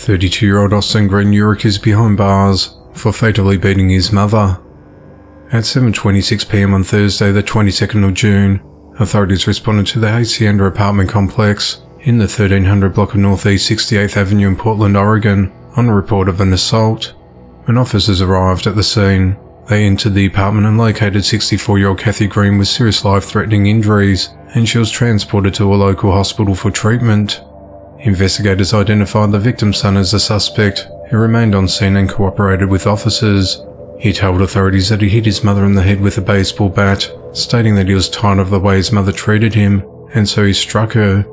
32-year-old Austin Green Urich is behind bars for fatally beating his mother. At 7:26 p.m. on Thursday the 22nd of June, authorities responded to the Hacienda apartment complex in the 1300 block of Northeast 68th Avenue in Portland, Oregon, on a report of an assault. When officers arrived at the scene, they entered the apartment and located 64-year-old Kathy Green with serious life-threatening injuries, and she was transported to a local hospital for treatment. Investigators identified the victim's son as the suspect, who remained on scene and cooperated with officers. He told authorities that he hit his mother in the head with a baseball bat, stating that he was tired of the way his mother treated him, and so he struck her.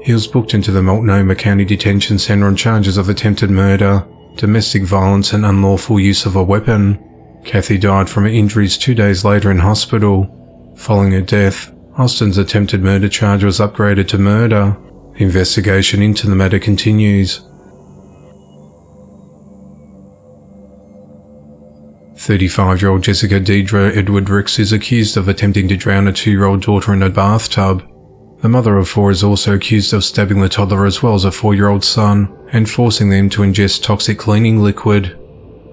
He was booked into the Multnomah County Detention Center on charges of attempted murder, domestic violence and unlawful use of a weapon. Kathy died from her injuries 2 days later in hospital. Following her death, Austin's attempted murder charge was upgraded to murder. The investigation into the matter continues. 35-year-old Jessica Deidre Edward Ricks is accused of attempting to drown a 2-year-old daughter in a bathtub. The mother of 4 is also accused of stabbing the toddler as well as a 4-year-old son and forcing them to ingest toxic cleaning liquid.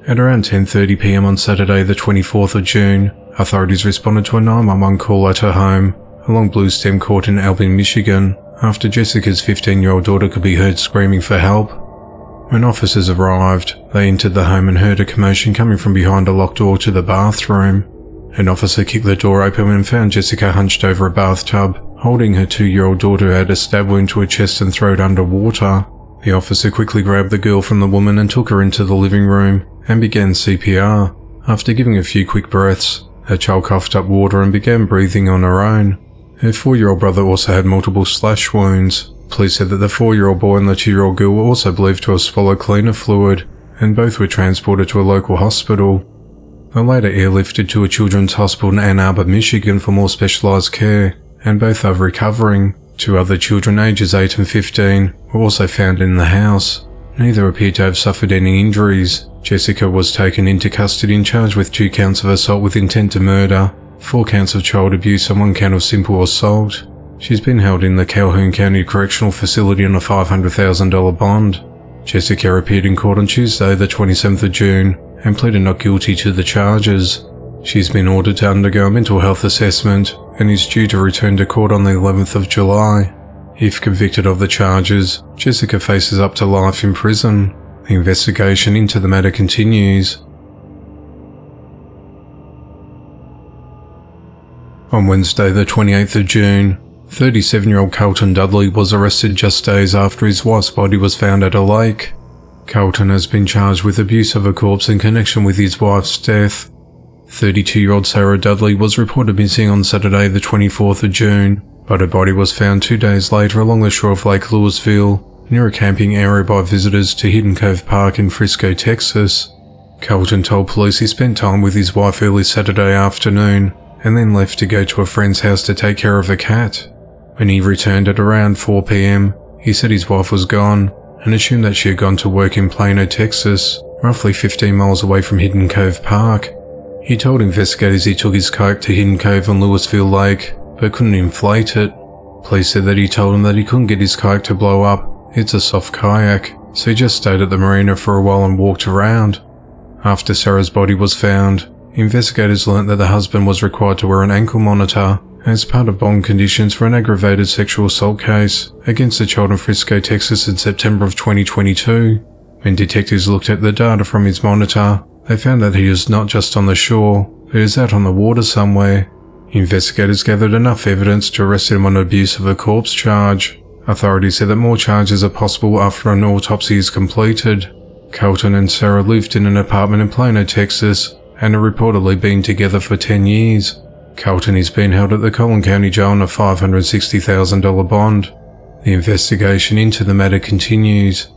At around 10:30 p.m. on Saturday the 24th of June, authorities responded to a 911 call at her home along Blue Stem Court in Albion, Michigan, after Jessica's 15-year-old daughter could be heard screaming for help. When officers arrived, they entered the home and heard a commotion coming from behind a locked door to the bathroom. An officer kicked the door open and found Jessica hunched over a bathtub, holding her 2-year-old daughter who had a stab wound to her chest and throat underwater. The officer quickly grabbed the girl from the woman and took her into the living room and began CPR. After giving a few quick breaths, her child coughed up water and began breathing on her own. Her 4-year-old brother also had multiple slash wounds. Police said that the 4-year-old boy and the 2-year-old girl were also believed to have swallowed cleaner fluid, and both were transported to a local hospital. They were later airlifted to a children's hospital in Ann Arbor, Michigan for more specialized care, and both are recovering. 2 other children ages 8 and 15 were also found in the house. Neither appeared to have suffered any injuries. Jessica was taken into custody and charged with 2 counts of assault with intent to murder, 4 counts of child abuse and 1 count of simple assault. She's been held in the Calhoun County Correctional Facility on a $500,000 bond. Jessica appeared in court on Tuesday the 27th of June and pleaded not guilty to the charges. She's been ordered to undergo a mental health assessment and is due to return to court on the 11th of July. If convicted of the charges, Jessica faces up to life in prison. The investigation into the matter continues. On Wednesday the 28th of June, 37-year-old Carlton Dudley was arrested just days after his wife's body was found at a lake. Carlton has been charged with abuse of a corpse in connection with his wife's death. 32-year-old Sarah Dudley was reported missing on Saturday the 24th of June, but her body was found 2 days later along the shore of Lake Louisville, near a camping area by visitors to Hidden Cove Park in Frisco, Texas. Carlton told police he spent time with his wife early Saturday afternoon and then left to go to a friend's house to take care of a cat. When he returned at around 4 p.m, he said his wife was gone and assumed that she had gone to work in Plano, Texas, roughly 15 miles away from Hidden Cove Park. He told investigators he took his kayak to Hidden Cove on Louisville Lake, but couldn't inflate it. Police said that he told him that he couldn't get his kayak to blow up. It's a soft kayak, so he just stayed at the marina for a while and walked around. After Sarah's body was found, investigators learnt that the husband was required to wear an ankle monitor as part of bond conditions for an aggravated sexual assault case against a child in Frisco, Texas in September of 2022. When detectives looked at the data from his monitor, they found that he was not just on the shore, but he was out on the water somewhere. Investigators gathered enough evidence to arrest him on abuse of a corpse charge. Authorities said that more charges are possible after an autopsy is completed. Carlton and Sarah lived in an apartment in Plano, Texas, and have reportedly been together for 10 years. Carlton is being held at the Collin County Jail on a $560,000 bond. The investigation into the matter continues.